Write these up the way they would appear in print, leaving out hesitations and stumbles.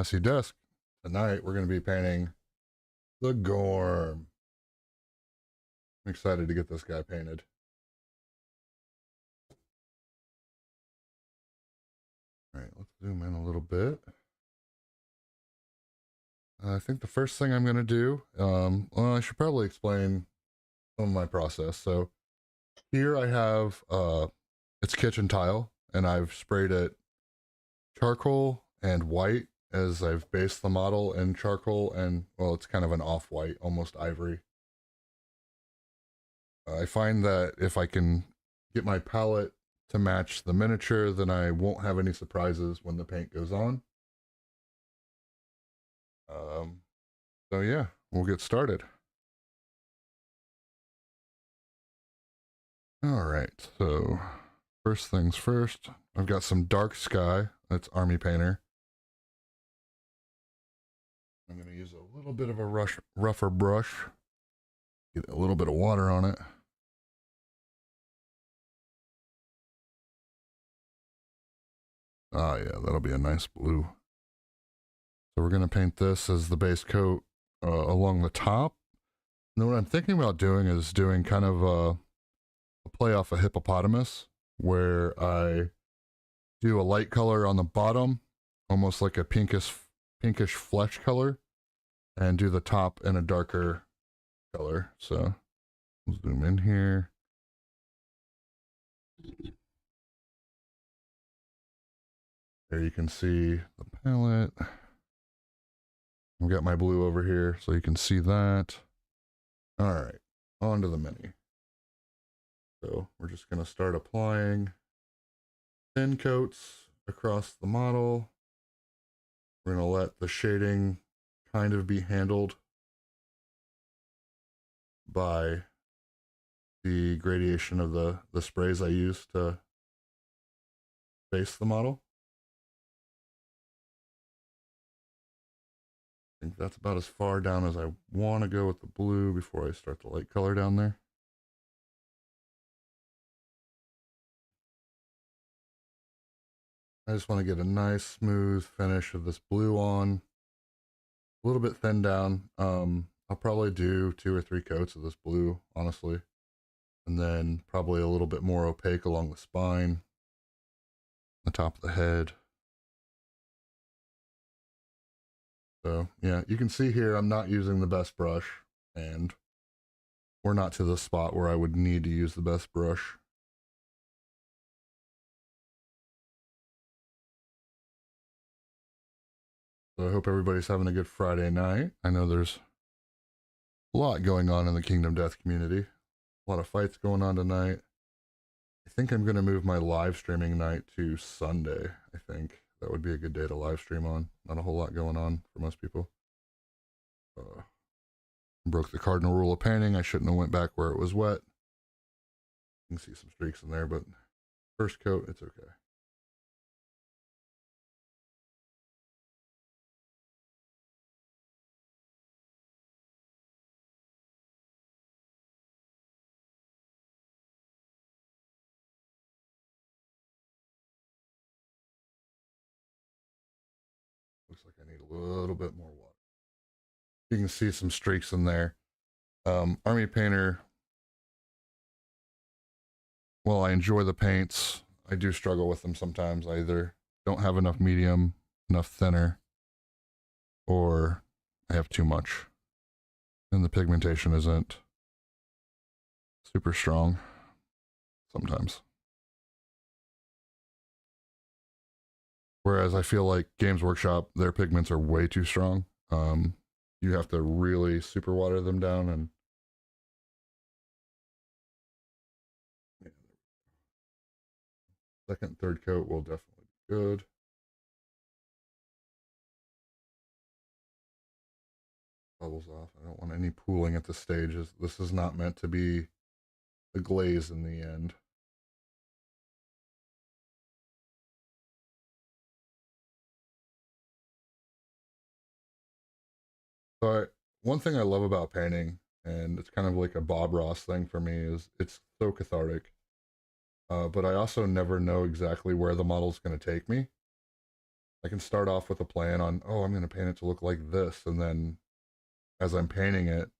Messy Desk. Tonight we're going to be painting the Gorm. I'm excited to get this guy painted. All right, let's zoom in a little bit. I think the first thing I'm going to do, well, I should probably explain some of my process. So here I have, it's kitchen tile, and I've sprayed it charcoal and white as I've based the model in charcoal and, well, it's kind of an off-white, almost ivory. I find that if I can get my palette to match the miniature, then I won't have any surprises when the paint goes on. So yeah, we'll get started. All right, so first things first, I've got some dark sky. That's Army Painter. I'm going to use a little bit of a rougher brush. Get a little bit of water on it. Ah, yeah, that'll be a nice blue. So we're going to paint this as the base coat along the top. And then what I'm thinking about doing is doing kind of a play off a hippopotamus, where I do a light color on the bottom, almost like a pinkish flesh color, and do the top in a darker color. So we'll zoom in here. There you can see the palette. I've got my blue over here so you can see that. All right, on to the mini. So we're just going to start applying thin coats across the model. We're going to let the shading kind of be handled by the gradation of the sprays I use to base the model. I think that's about as far down as I want to go with the blue before I start the light color down there. I just want to get a nice smooth finish of this blue on. A little bit thin down. I'll probably do 2 or 3 coats of this blue, honestly. And then probably a little bit more opaque along the spine, the top of the head. So yeah, you can see here I'm not using the best brush, and we're not to the spot where I would need to use the best brush. So I hope everybody's having a good Friday night. I know there's a lot going on in the Kingdom Death community. A lot of fights going on tonight. I think I'm going to move my live streaming night to Sunday. I think that would be a good day to live stream on. Not a whole lot going on for most people. Broke the cardinal rule of painting. I shouldn't have went back where it was wet. You can see some streaks in there, but first coat, it's okay. Looks like I need a little bit more water. You can see some streaks in there. Army Painter, well, I enjoy the paints. I do struggle with them sometimes. I either don't have enough medium, enough thinner, or I have too much. And the pigmentation isn't super strong sometimes. Whereas I feel like Games Workshop, their pigments are way too strong. You have to really super water them down, and second, third coat will definitely be good. Bubbles off. I don't want any pooling at this stage. This is not meant to be the glaze in the end. So one thing I love about painting, and it's kind of like a Bob Ross thing for me, is it's so cathartic. But I also never know exactly where the model's going to take me. I can start off with a plan on, oh, I'm going to paint it to look like this. And then as I'm painting it,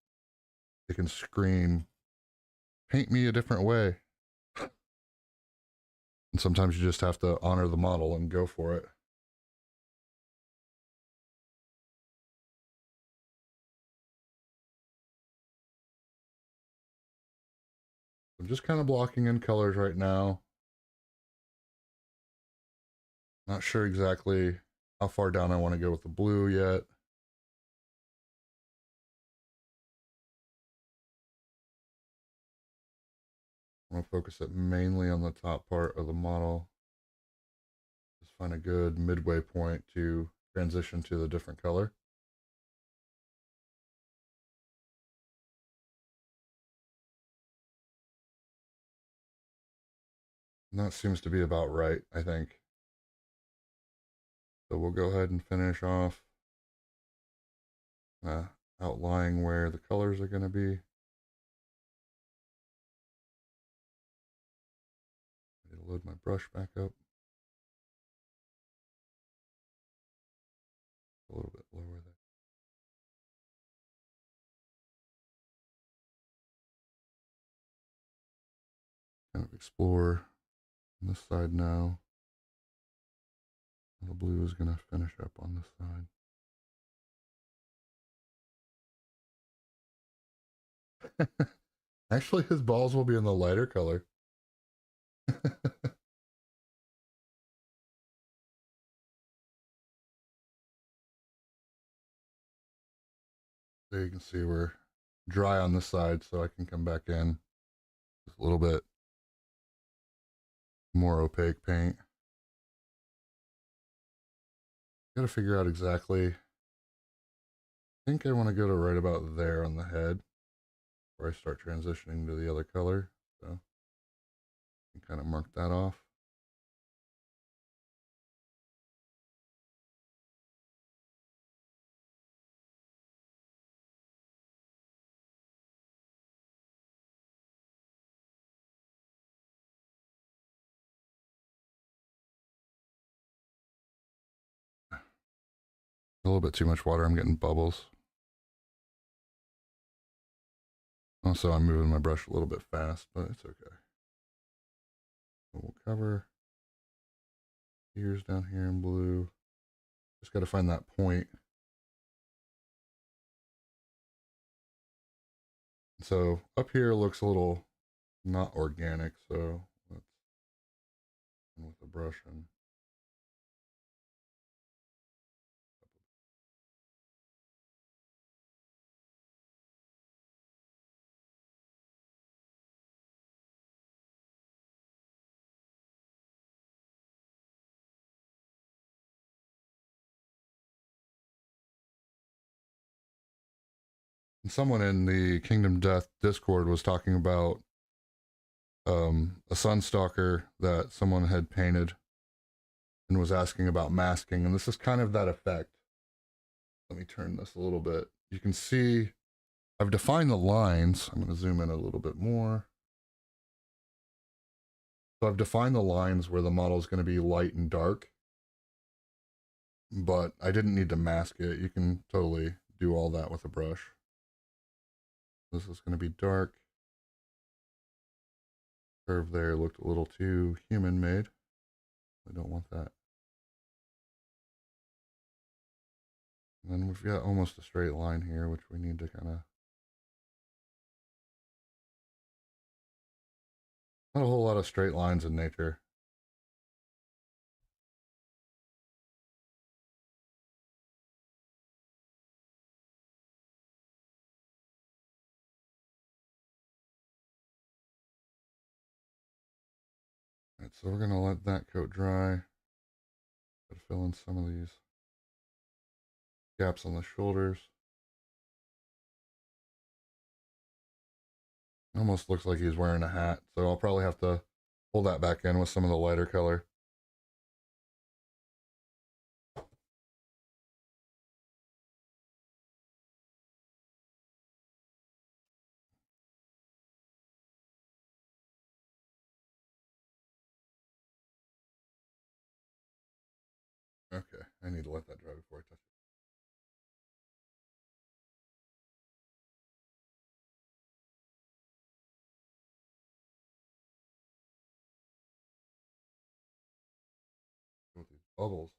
it can scream, paint me a different way. And sometimes you just have to honor the model and go for it. I'm just kind of blocking in colors right now. Not sure exactly how far down I want to go with the blue yet. I want to focus it mainly on the top part of the model. Just find a good midway point to transition to the different color. And that seems to be about right, I think. So we'll go ahead and finish off outlining where the colors are going to be. I need to load my brush back up. A little bit lower there. Kind of explore on this side now. The blue is going to finish up on this side. Actually, his balls will be in the lighter color. So you can see we're dry on this side, so I can come back in just a little bit more opaque paint. Gotta figure out exactly. I think I want to go to right about there on the head where I start transitioning to the other color. So you can kind of mark that off. A little bit too much water. I'm getting bubbles. Also, I'm moving my brush a little bit fast, but it's okay. We'll cover ears down here in blue. Just got to find that point. So up here looks a little not organic, so let's with the brush and someone in the Kingdom Death Discord was talking about a sunstalker that someone had painted and was asking about masking, and this is kind of that effect. Let me turn this a little bit. You can see I've defined the lines. I'm going to zoom in a little bit more. So I've defined the lines where the model is going to be light and dark, but I didn't need to mask it. You can totally do all that with a brush. This is going to be dark. Curve there looked a little too human made. I don't want that. And then we've got almost a straight line here, which we need to kind of... Not a whole lot of straight lines in nature. Alright, so we're going to let that coat dry. Gotta fill in some of these gaps on the shoulders. Almost looks like he's wearing a hat, so I'll probably have to pull that back in with some of the lighter color. Okay. I need to let that dry before I touch it with these bubbles.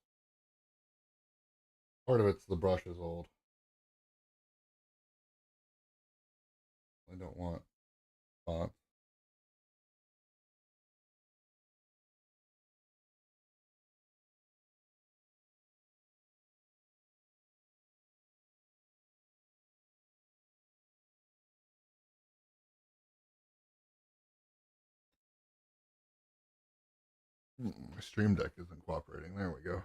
Part of it's the brush is old. I don't want spots. My stream deck isn't cooperating. There we go.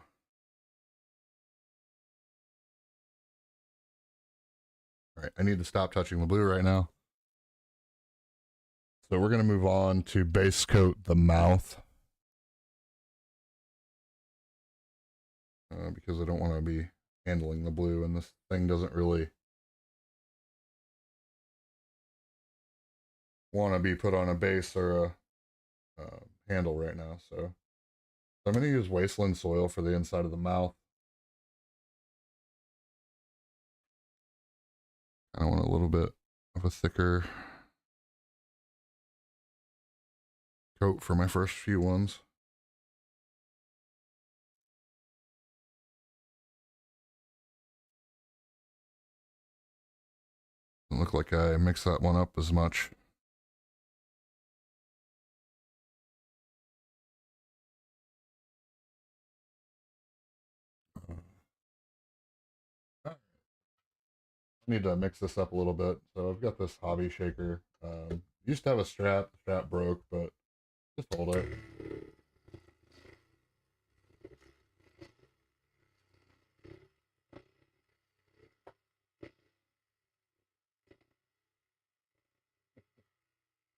All right, I need to stop touching the blue right now. So we're going to move on to base coat the mouth. Because I don't want to be handling the blue, and this thing doesn't really want to be put on a base or a handle right now. So I'm going to use wasteland soil for the inside of the mouth. I want a little bit of a thicker coat for my first few ones. Doesn't look like I mix that one up as much. I need to mix this up a little bit. So I've got this hobby shaker. Used to have a strap. The strap broke, but just hold it.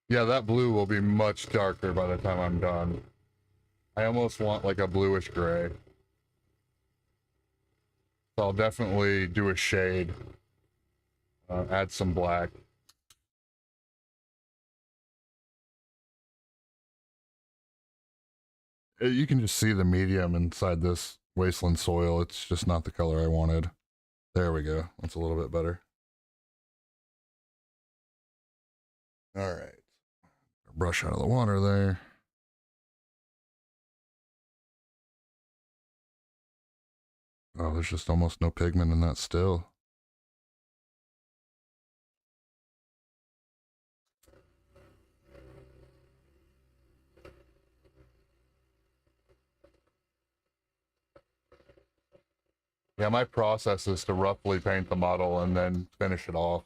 Yeah, that blue will be much darker by the time I'm done. I almost want like a bluish gray. So I'll definitely do a shade. Add some black. You can just see the medium inside this wasteland soil. It's just not the color I wanted. There we go. That's a little bit better. All right. Brush out of the water there. Oh, there's just almost no pigment in that still. Yeah, my process is to roughly paint the model and then finish it off.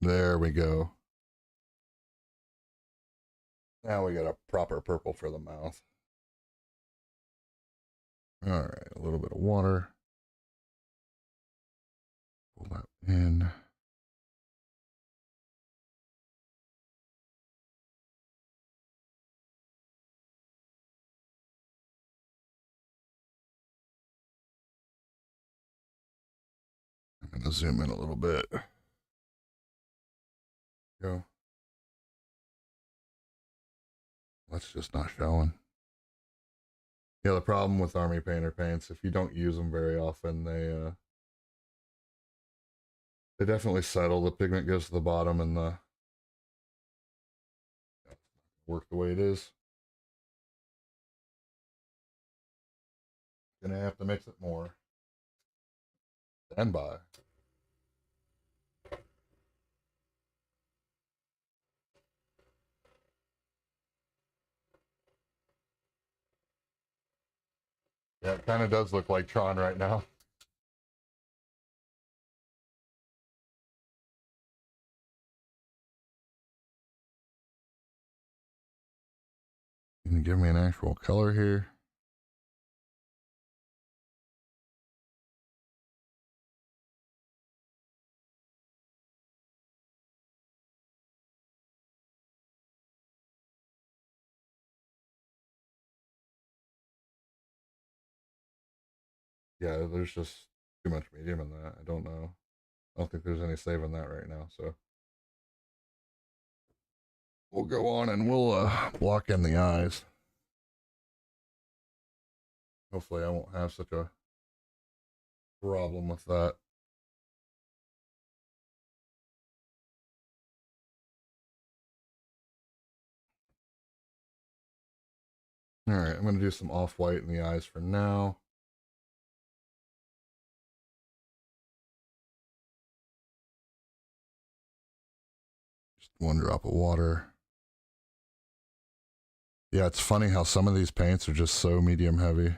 There we go. Now we got a proper purple for the mouth. All right, a little bit of water. Pull that in. I'm going to zoom in a little bit. Go. That's just not showing. Yeah, the problem with Army Painter paints, if you don't use them very often, they definitely settle. The pigment goes to the bottom, and the work the way it is. Gonna have to mix it more. Stand by. Yeah, it kind of does look like Tron right now. Can you give me an actual color here? Yeah, there's just too much medium in that. I don't know. I don't think there's any saving that right now, so. we'll go on and we'll block in the eyes. Hopefully I won't have such a problem with that. All right, I'm going to do some off-white in the eyes for now. Just 1 drop of water. Yeah, it's funny how some of these paints are just so medium heavy.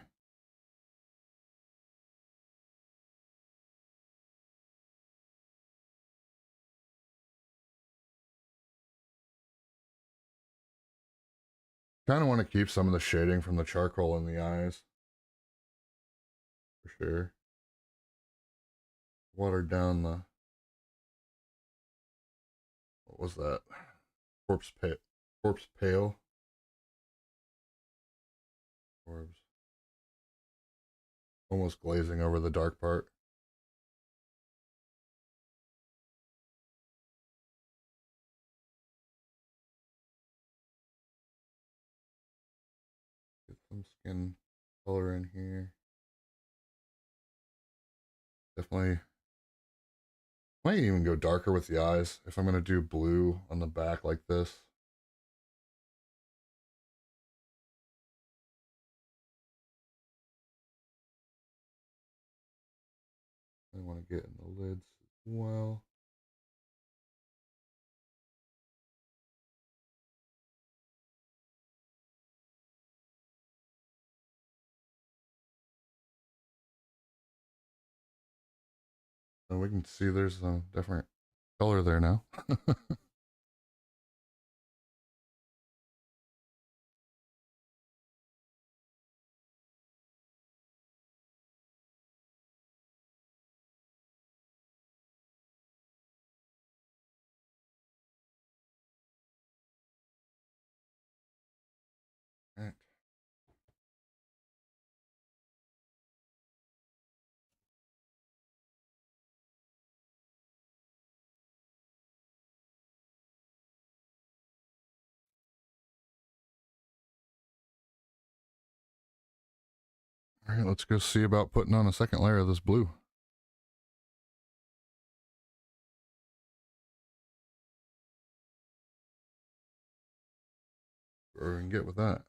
Kind of want to keep some of the shading from the charcoal in the eyes. For sure. Watered down the... What was that? Corpse pale. Corpse pale. Orbs. Almost glazing over the dark part. Get some skin color in here. Definitely. Might even go darker with the eyes if I'm going to do blue on the back like this. I want to get in the lids as well. And we can see there's a different color there now. Right. All right, let's go see about putting on a second layer of this blue. Or we can get with that.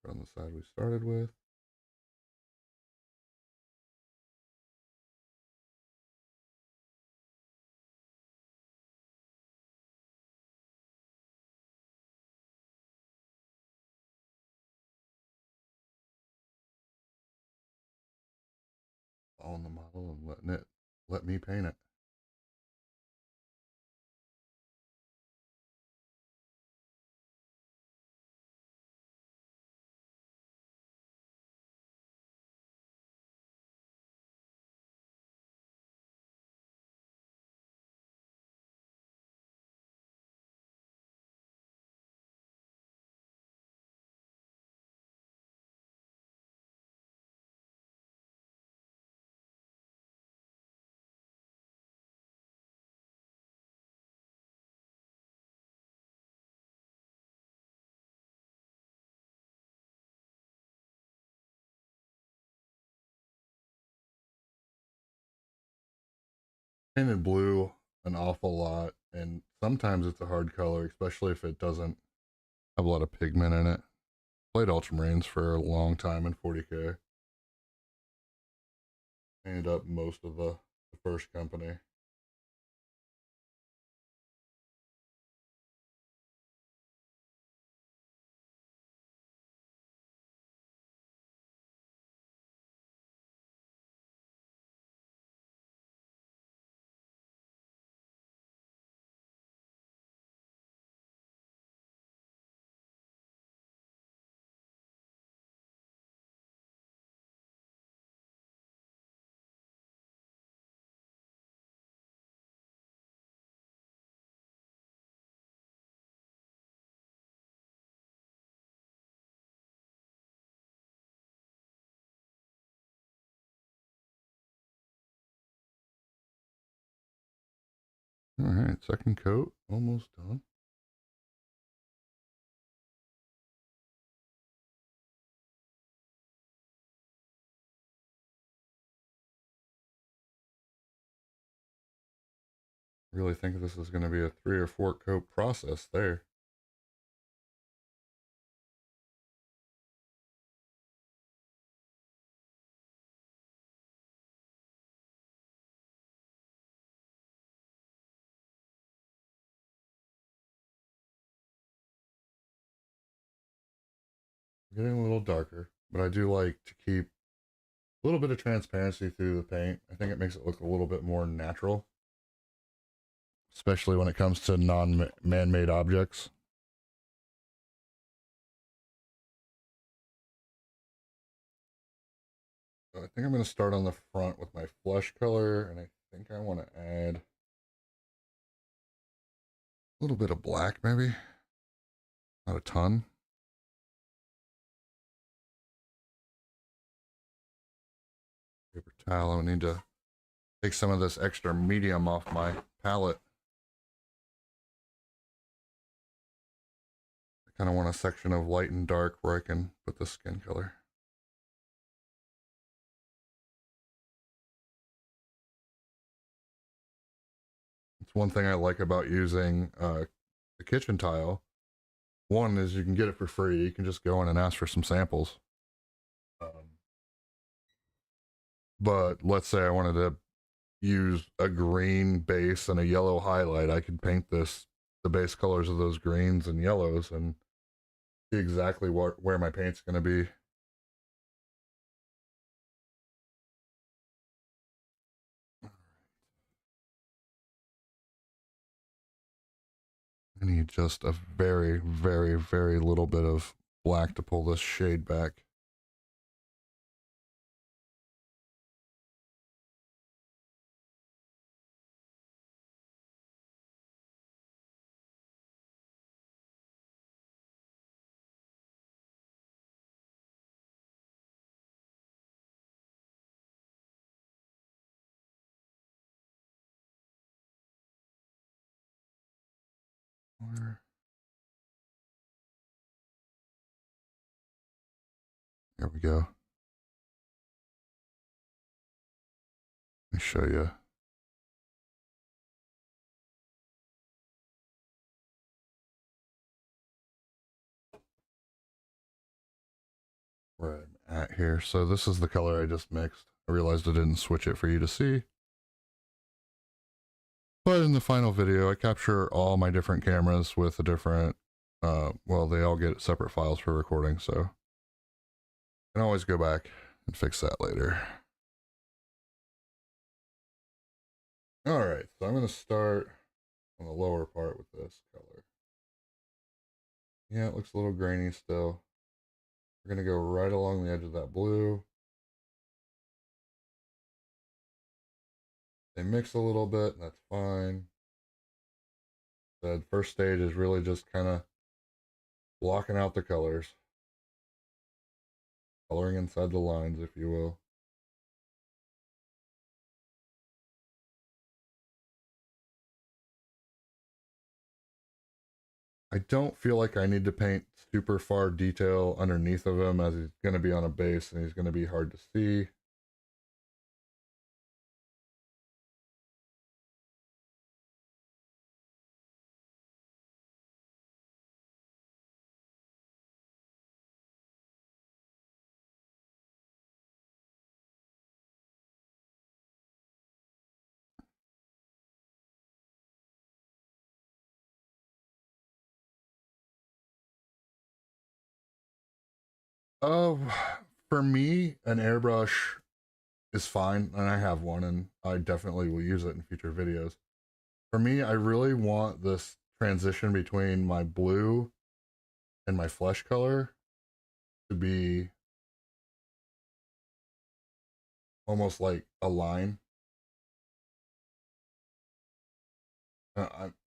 On the side we started with. On the model and let me paint it. Painted blue an awful lot, and sometimes it's a hard color, especially if it doesn't have a lot of pigment in it. Played ultramarines for a long time in 40K. Painted up most of the first company. All right, second coat, almost done. Really think this is going to be a 3 or 4 coat process there. Getting a little darker, but I do like to keep a little bit of transparency through the paint. I think it makes it look a little bit more natural, especially when it comes to non-man-made objects. So I think I'm going to start on the front with my flesh color, and I think I want to add a little bit of black, maybe. Not a ton. Paper towel. I need to take some of this extra medium off my palette. I kind of want a section of light and dark where I can put the skin color. It's one thing I like about using the kitchen tile. One is you can get it for free. You can just go in and ask for some samples. But let's say I wanted to use a green base and a yellow highlight. I could paint the base colors of those greens and yellows, and see exactly where my paint's going to be. I need just a very, very, very little bit of black to pull this shade back. Where? There we go. Let me show you. Where I'm at here. So this is the color I just mixed. I realized I didn't switch it for you to see. But in the final video, I capture all my different cameras with a different, well, they all get separate files for recording, so I can always go back and fix that later. All right, so I'm going to start on the lower part with this color. Yeah, it looks a little grainy still. We're going to go right along the edge of that blue. They mix a little bit, and that's fine. The first stage is really just kind of blocking out the colors. Coloring inside the lines, if you will. I don't feel like I need to paint super far detail underneath of him, as he's going to be on a base and he's going to be hard to see. Uh, for me, an airbrush is fine, and I have one, and I definitely will use it in future videos. For me, I really want this transition between my blue and my flesh color to be almost like a line.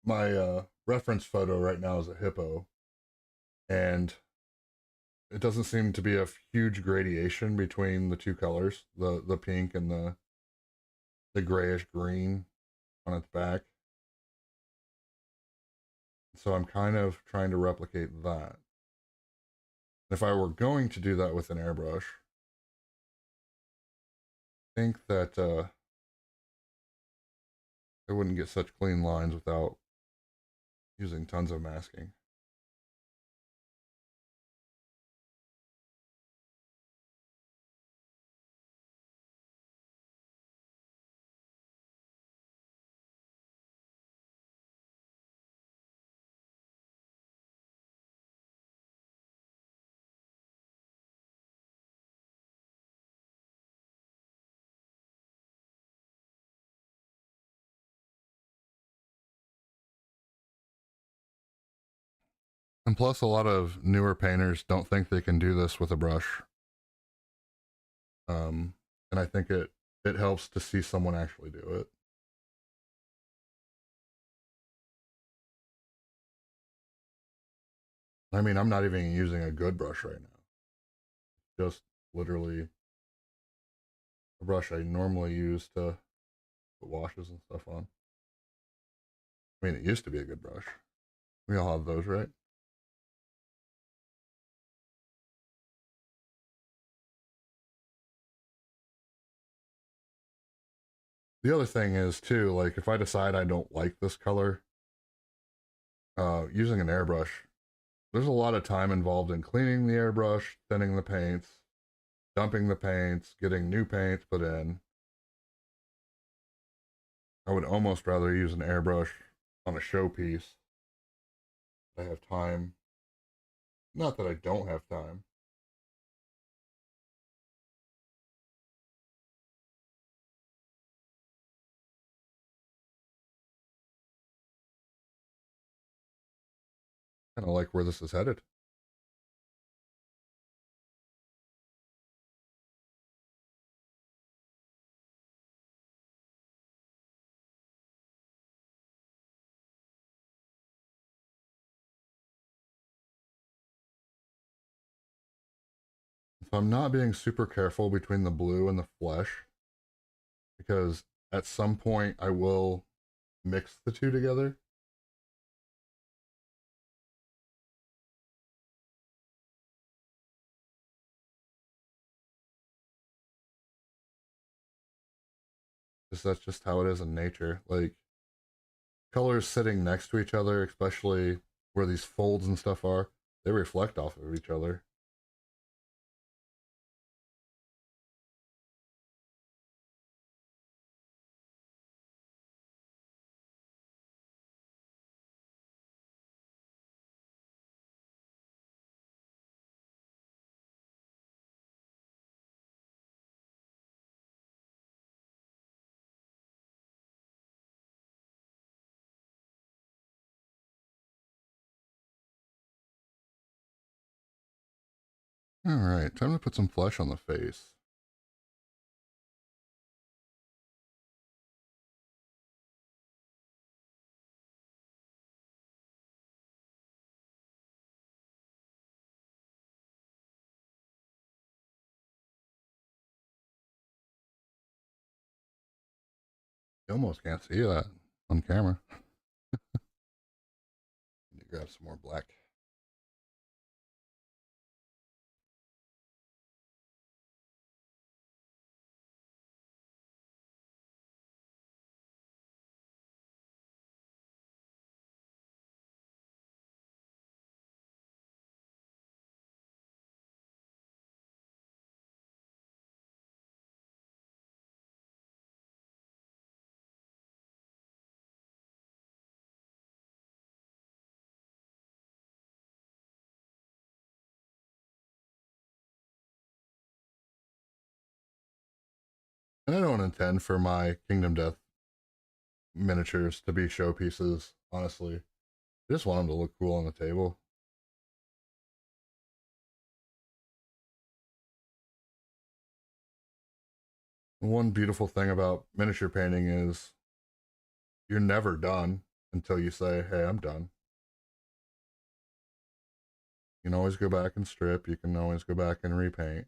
My reference photo right now is a hippo, and it doesn't seem to be a huge gradation between the two colors, the pink and the grayish green on its back. So I'm kind of trying to replicate that. If I were going to do that with an airbrush, I think that I wouldn't get such clean lines without using tons of masking. And plus, a lot of newer painters don't think they can do this with a brush. And I think it helps to see someone actually do it. I mean, I'm not even using a good brush right now. Just literally a brush I normally use to put washes and stuff on. I mean, it used to be a good brush. We all have those, right? The other thing is too, like if I decide I don't like this color, using an airbrush, there's a lot of time involved in cleaning the airbrush, thinning the paints, dumping the paints, getting new paints put in. I would almost rather use an airbrush on a showpiece. I have time. Not that I don't have time. Kind of like where this is headed. So I'm not being super careful between the blue and the flesh because at some point I will mix the two together. Because that's just how it is in nature. Like colors sitting next to each other, especially where these folds and stuff are, they reflect off of each other. All right, time to put some flesh on the face. You almost can't see that on camera. Need to grab some more black. And I don't intend for my Kingdom Death miniatures to be showpieces, honestly. I just want them to look cool on the table. One beautiful thing about miniature painting is you're never done until you say, hey, I'm done. You can always go back and strip. You can always go back and repaint.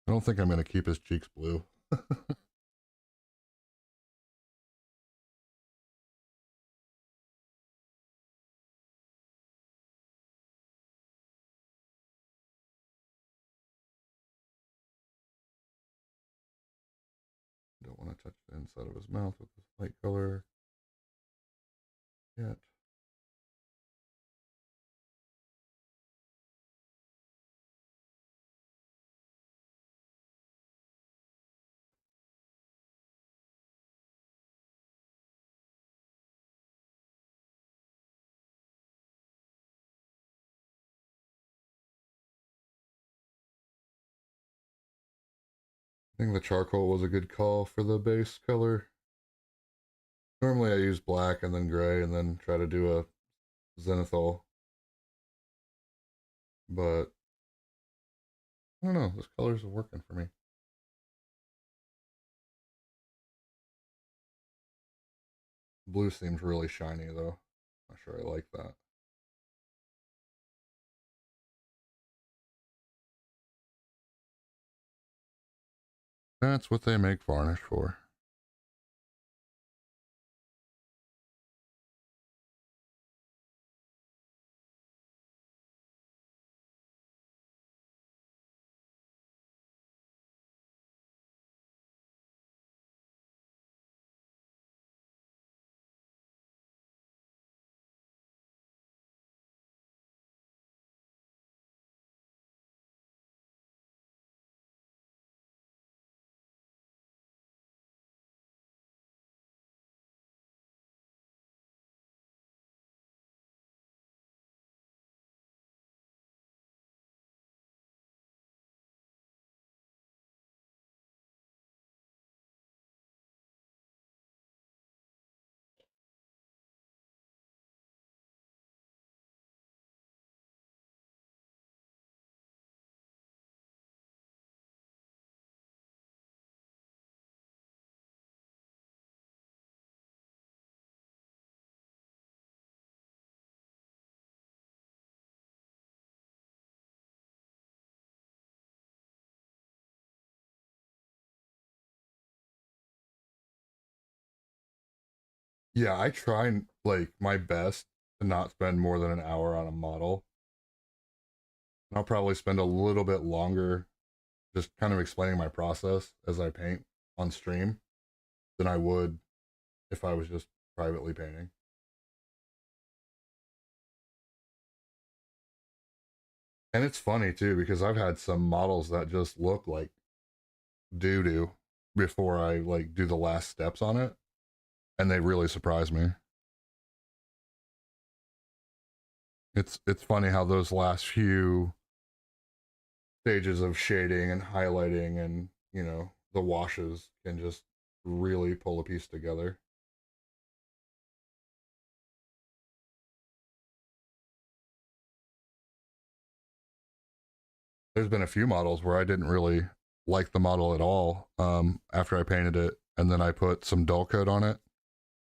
I don't think I'm going to keep his cheeks blue. touch the inside of his mouth with this light color yet. I think the charcoal was a good call for the base color. Normally I use black and then gray and then try to do a zenithal. But I don't know, those colors are working for me. Blue seems really shiny though. Not sure I like that. That's what they make varnish for. Yeah, I try like my best to not spend more than an hour on a model. And I'll probably spend a little bit longer just kind of explaining my process as I paint on stream than I would if I was just privately painting. And it's funny too because I've had some models that just look like doo doo before I like do the last steps on it, and they really surprise me. It's funny how those last few stages of shading and highlighting and, you know, the washes can just really pull a piece together. There's been a few models where I didn't really like the model at all after I painted it, and then I put some dull coat on it,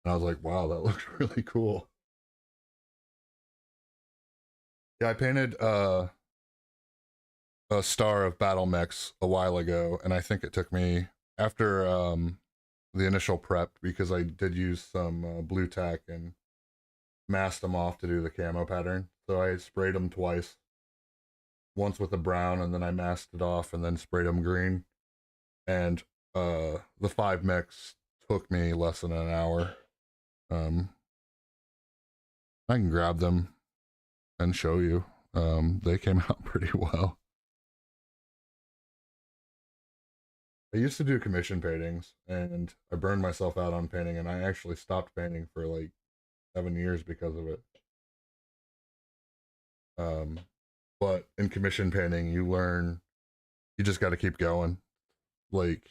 and I was like, wow, that looks really cool. Yeah, I painted a star of battle mechs a while ago, and I think it took me after the initial prep because I did use some blue tack and masked them off to do the camo pattern. So I sprayed them twice, once with a brown, and then I masked it off, and then sprayed them green. And the 5 mechs took me less than an hour. Um, I can grab them and show you. They came out pretty well. I used to do commission paintings, and I burned myself out on painting, and I actually stopped painting for like 7 years because of it. Um, but in commission painting, you learn you just got to keep going. Like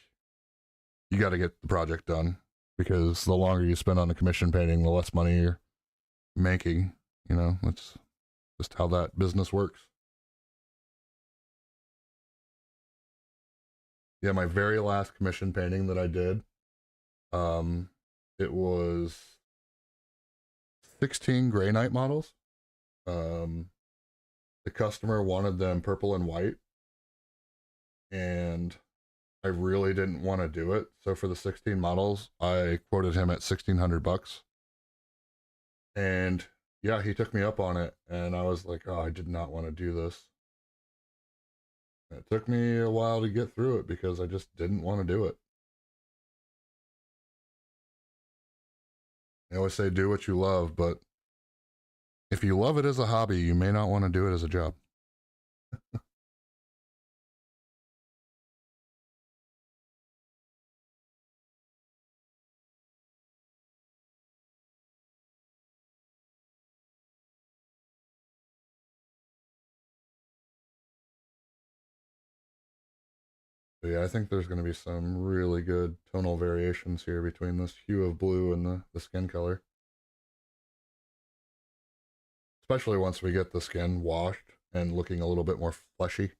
you got to get the project done because the longer you spend on a commission painting, the less money you're making. You know, that's just how that business works. Yeah, my very last commission painting that I did, um, it was 16 Grey Knight models. Um, the customer wanted them purple and white, and I really didn't want to do it. So for the 16 models, I quoted him at $1,600. And yeah, he took me up on it, and I was like, oh, I did not want to do this. It took me a while to get through it because I just didn't want to do it. I always say do what you love, but if you love it as a hobby, you may not want to do it as a job. But yeah, I think there's going to be some really good tonal variations here between this hue of blue and the skin color. Especially once we get the skin washed and looking a little bit more fleshy.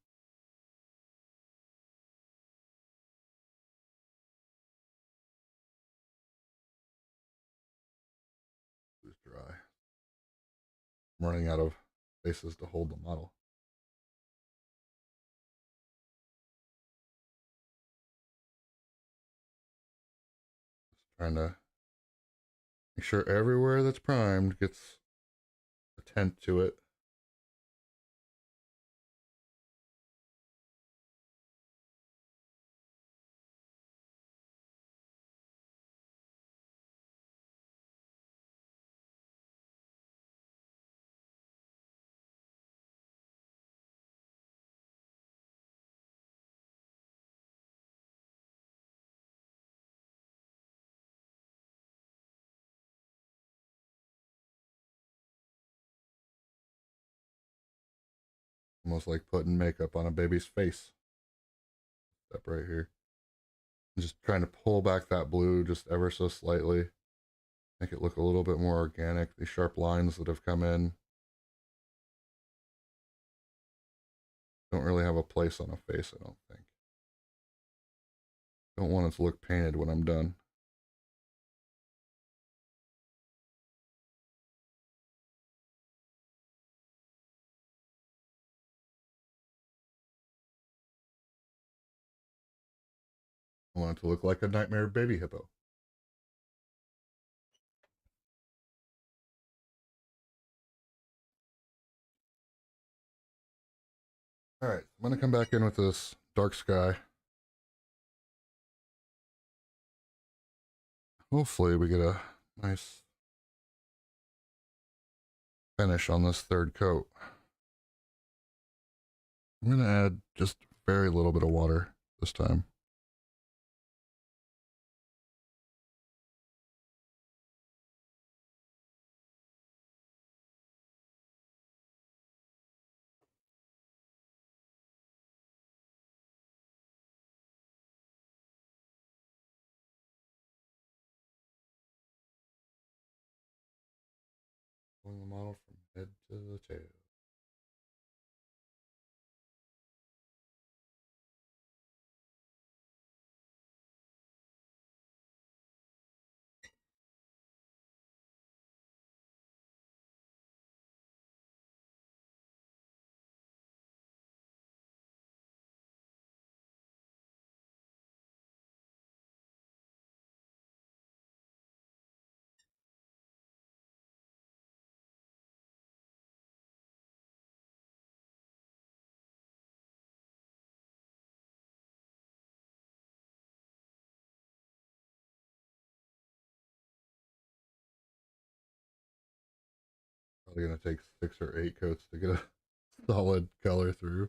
It's dry. I'm running out of spaces to hold the model. Just trying to make sure everywhere that's primed gets a tint to it. Almost like putting makeup on a baby's face. Step right here. I'm just trying to pull back that blue just ever so slightly. Make it look a little bit more organic. These sharp lines that have come in don't really have a place on a face, I don't think. Don't want it to look painted when I'm done. I want it to look like a nightmare baby hippo. All right, I'm gonna come back in with this dark sky. Hopefully we get a nice finish on this third coat. I'm gonna add just very little bit of water this time. Pulling the model from head to the tail. Probably gonna take 6 or 8 coats to get a solid color through.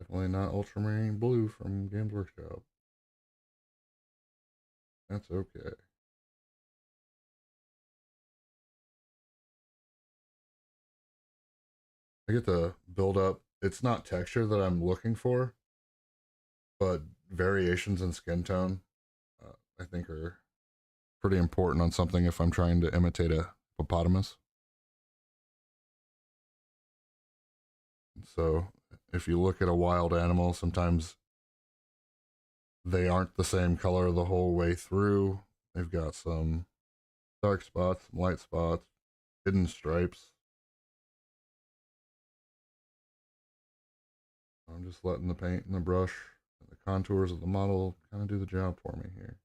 Definitely not ultramarine blue from Games Workshop. That's okay. I get the build up. It's not texture that I'm looking for, but variations in skin tone, I think, are pretty important on something if I'm trying to imitate a hippopotamus. So if you look at a wild animal, sometimes they aren't the same color the whole way through. They've got some dark spots, some light spots, hidden stripes. I'm just letting the paint and the brush and the contours of the model kind of do the job for me here.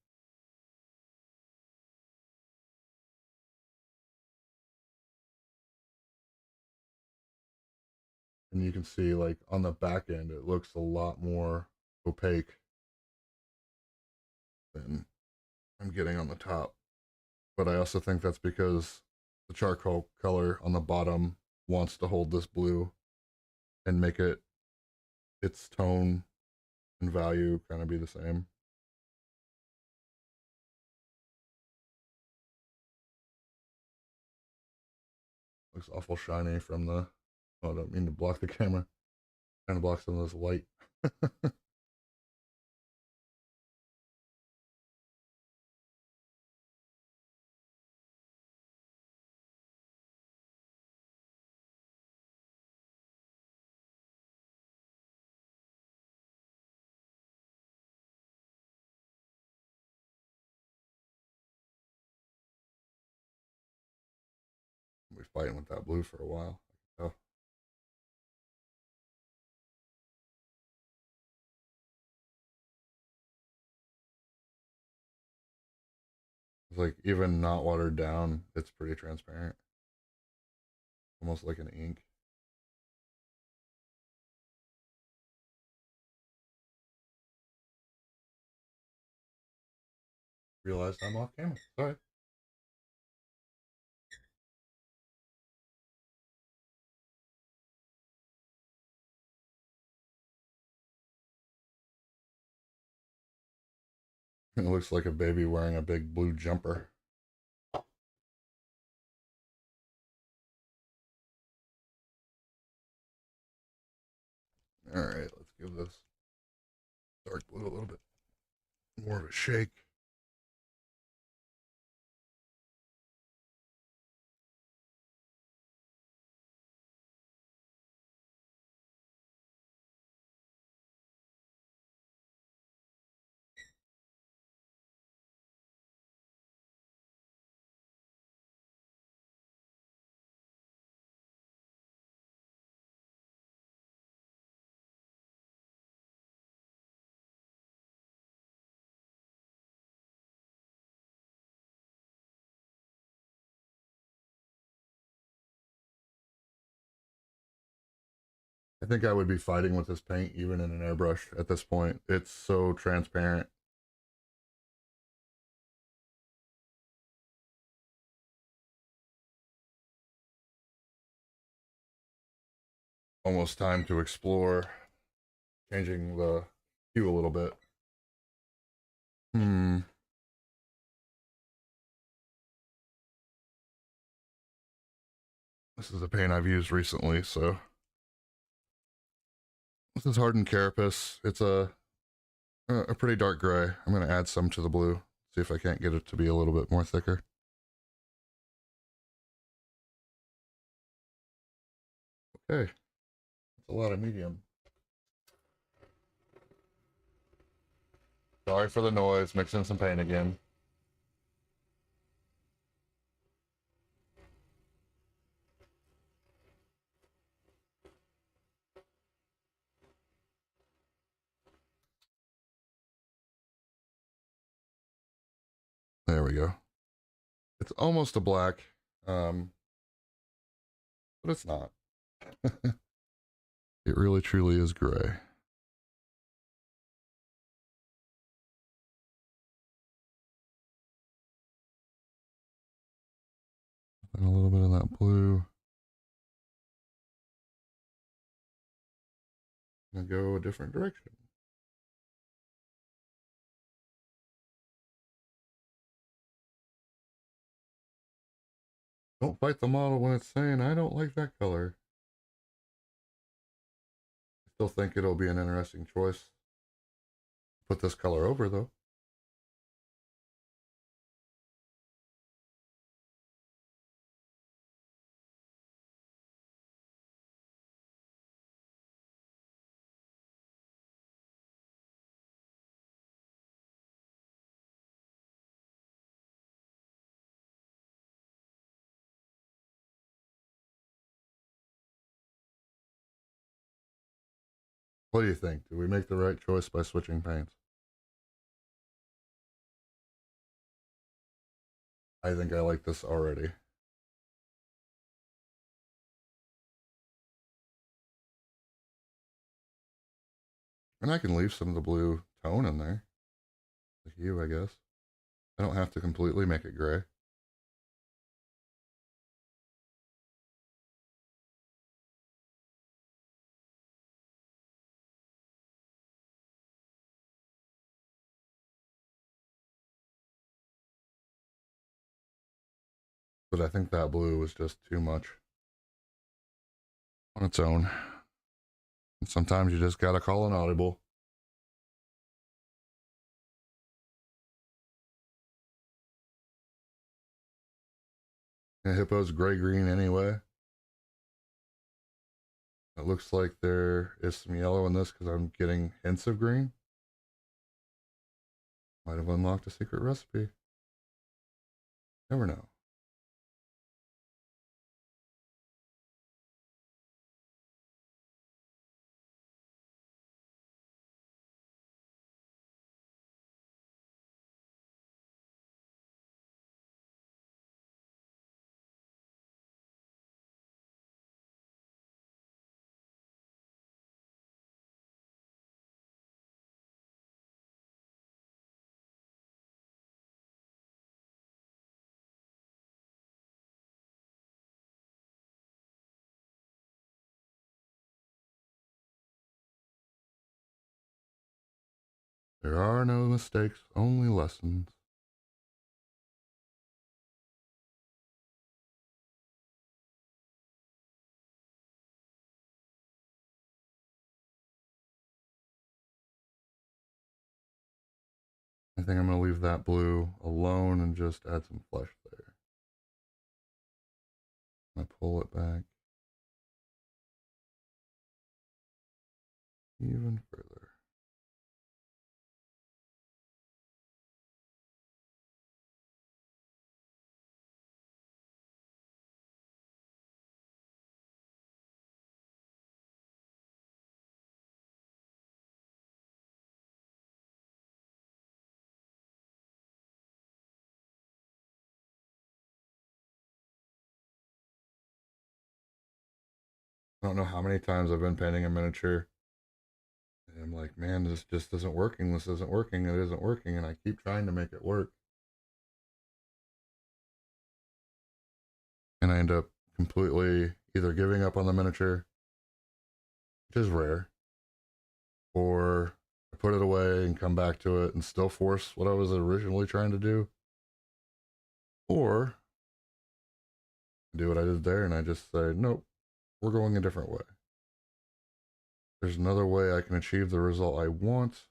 And you can see, like, on the back end, it looks a lot more opaque. I'm getting on the top. But I also think that's because the charcoal color on the bottom wants to hold this blue and make it its tone and value kind of be the same. Looks awful shiny from the. Oh, I don't mean to block the camera. Kind of block some of this light. We'll be fighting with that blue for a while. Oh, it's like even not watered down, it's pretty transparent, almost like an ink. Realized I'm off camera. Sorry. It looks like a baby wearing a big blue jumper. All right, let's give this dark blue a little bit more of a shake. I think I would be fighting with this paint even in an airbrush at this point. It's so transparent. Almost time to explore changing the hue a little bit. Hmm. This is a paint I've used recently, so this is hardened carapace. It's a pretty dark gray. I'm gonna add some to the blue. See if I can't get it to be a little bit more thicker. Okay, that's a lot of medium. Sorry for the noise. Mixing some paint again. There we go. It's almost a black, but it's not. It really truly is gray. And a little bit of that blue. And go a different direction. Don't fight the model when it's saying, I don't like that color. I still think it'll be an interesting choice. Put this color over, though. What do you think? Did we make the right choice by switching paints? I think I like this already. And I can leave some of the blue tone in there. The hue, I guess. I don't have to completely make it gray. But I think that blue was just too much on its own. And sometimes you just gotta call an audible. And Hippo's gray-green anyway. It looks like there is some yellow in this because I'm getting hints of green. Might have unlocked a secret recipe. Never know. There are no mistakes, only lessons. I think I'm going to leave that blue alone and just add some flesh there. I pull it back even further. I don't know how many times I've been painting a miniature and I'm like, man, this just isn't working. This isn't working. It isn't working. And I keep trying to make it work. And I end up completely either giving up on the miniature, which is rare, or I put it away and come back to it and still force what I was originally trying to do, or do what I did there and I just say, nope, we're going a different way. There's another way I can achieve the result I want.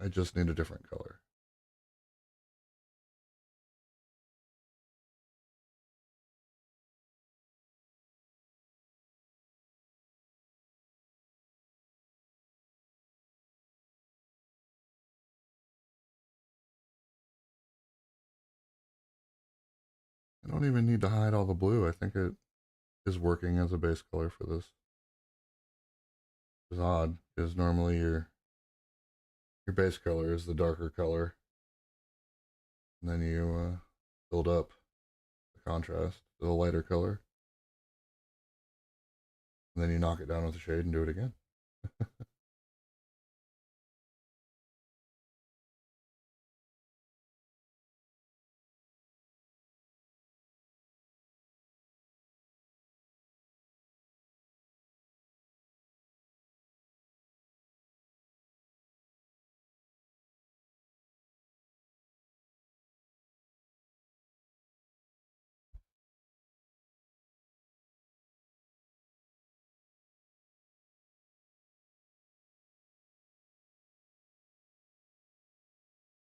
I just need a different color. I don't even need to hide all the blue. I think it is working as a base color for this. It's odd because normally your base color is the darker color, and then you build up the contrast to the lighter color, and then you knock it down with a shade and do it again.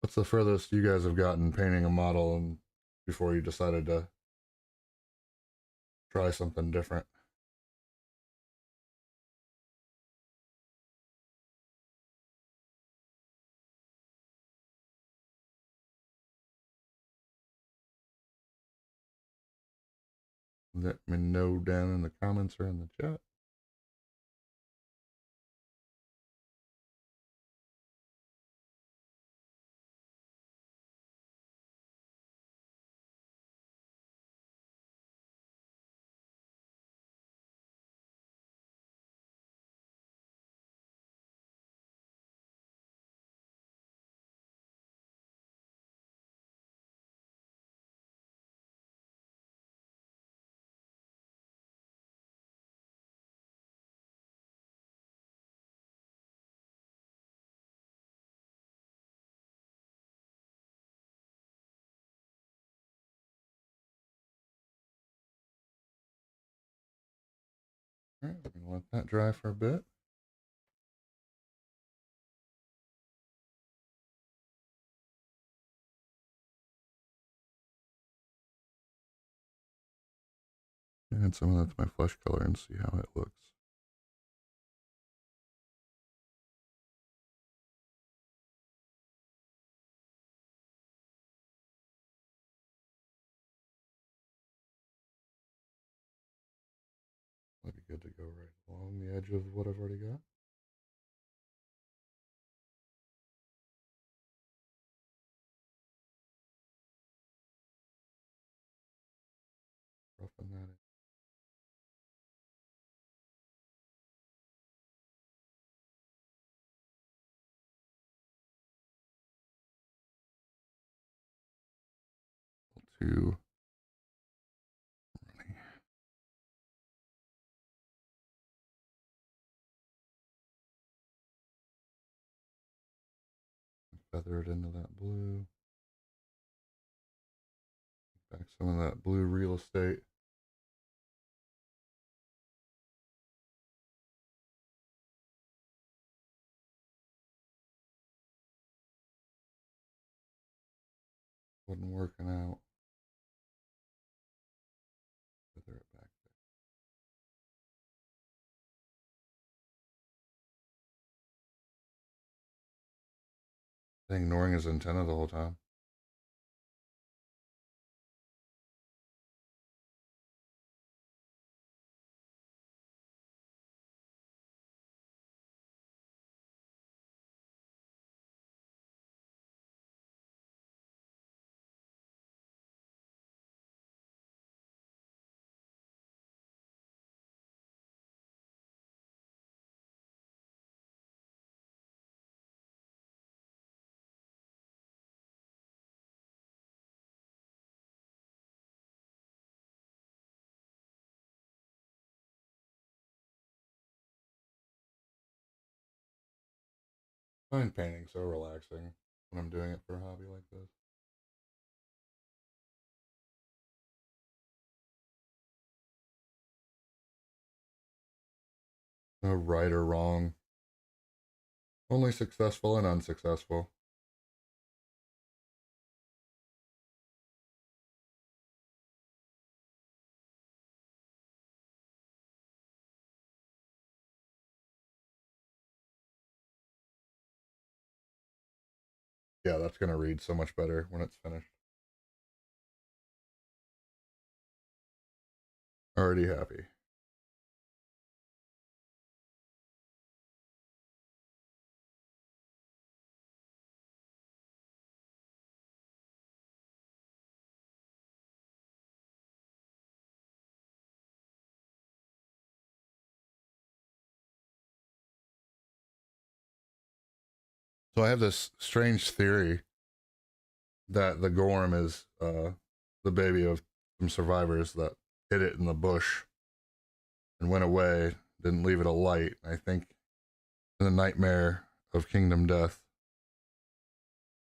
What's the furthest you guys have gotten painting a model and before you decided to try something different? Let me know down in the comments or in the chat. All right, we're gonna let that dry for a bit. Add some of that to my flesh color and see how it looks. That'd be good to go right along the edge of what I've already got. Roughen that in. Too runny. Feather it into that blue. Back some of that blue real estate. Wasn't working out. Feather it back there. Ignoring his antenna the whole time. I find painting so relaxing when I'm doing it for a hobby like this. No right or wrong. Only successful and unsuccessful. Yeah, that's going to read so much better when it's finished. Already happy. So I have this strange theory that the Gorm is the baby of some survivors that hid it in the bush and went away, didn't leave it a light. I think in the nightmare of Kingdom Death,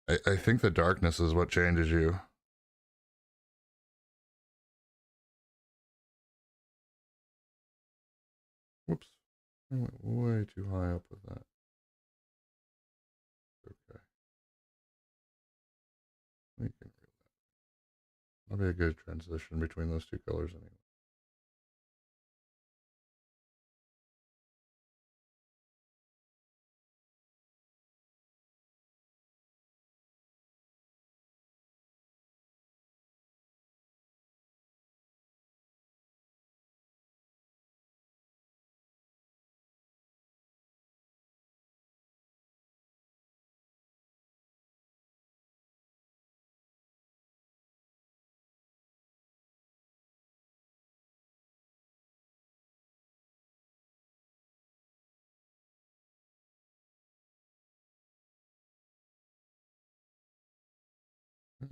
I think the darkness is what changes you. Whoops. I went way too high up with that. Okay. We can reel that. That'll be a good transition between those two colors anyway.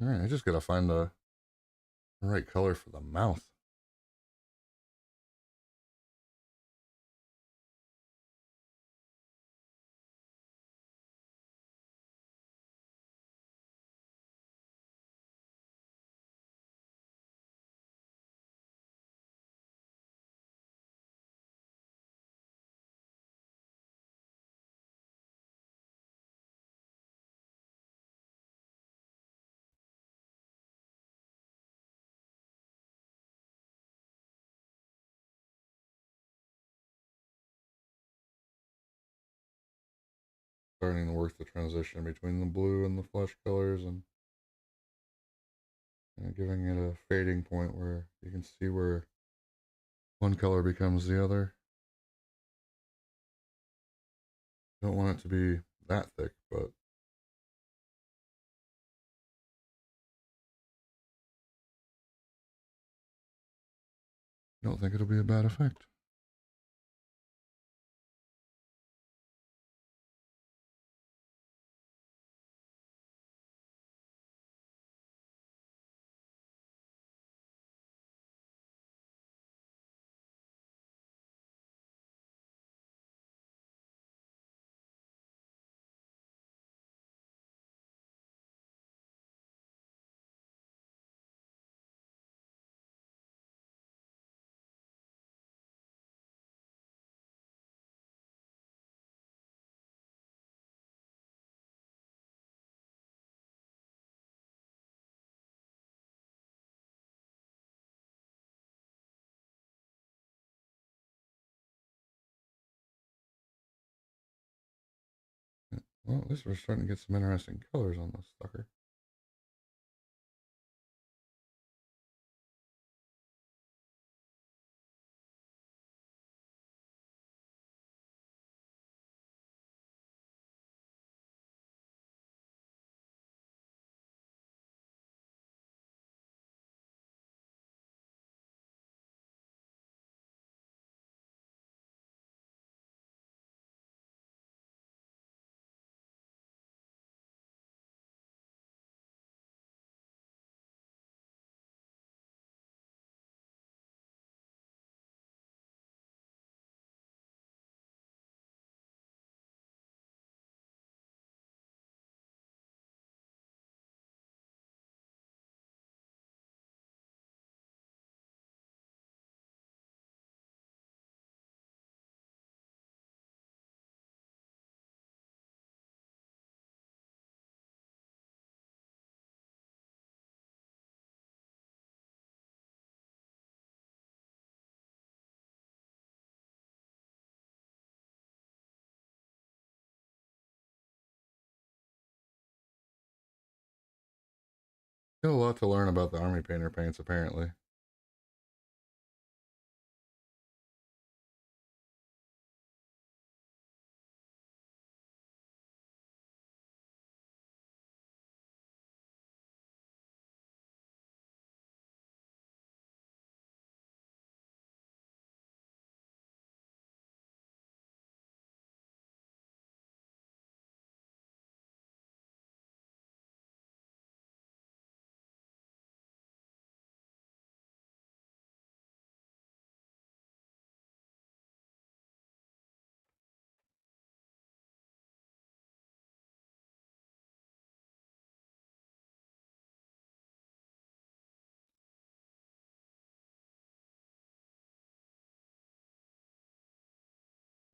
All right, I just gotta find the right color for the mouth. starting to work the transition between the blue and the flesh colors and giving it a fading point where you can see where one color becomes the other. Don't want it to be that thick, but I don't think it'll be a bad effect. Well, at least we're starting to get some interesting colors on this sucker. Got a lot to learn about the Army Painter paints, apparently.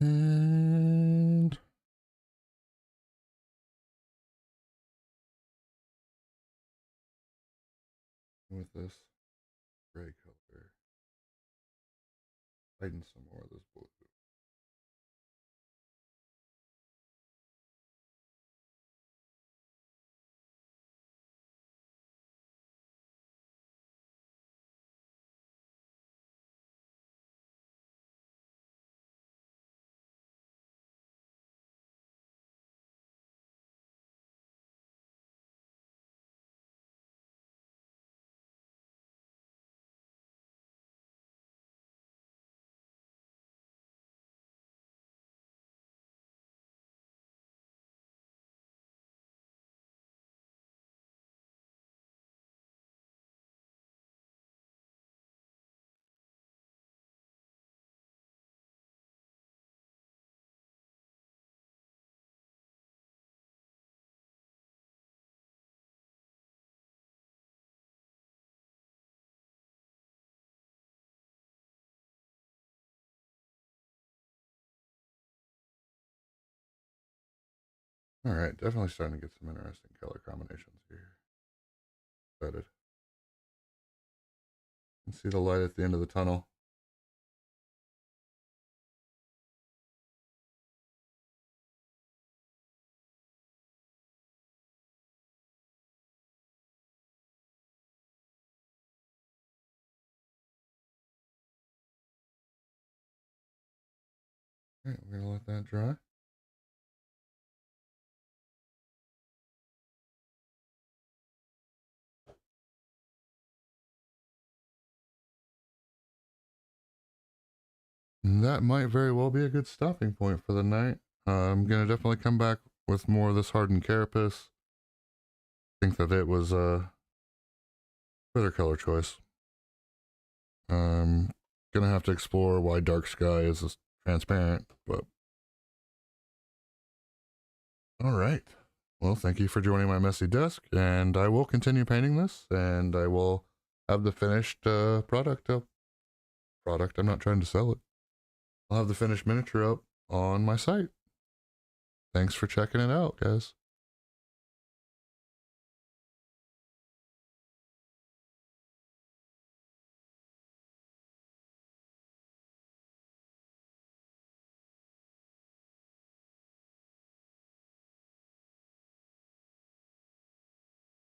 And with this gray color, lighten some more of this blue. All right, definitely starting to get some interesting color combinations here. Excited. You can see the light at the end of the tunnel. Okay, we're gonna let that dry. And that might very well be a good stopping point for the night. I'm gonna definitely come back with more of this hardened carapace. I think that it was a better color choice. Gonna have to explore why dark sky is transparent, but all right. Well, thank you for joining my messy desk, and I will continue painting this, and I will have the finished product up. Product, I'm not trying to sell it. I'll have the finished miniature up on my site. Thanks for checking it out, guys.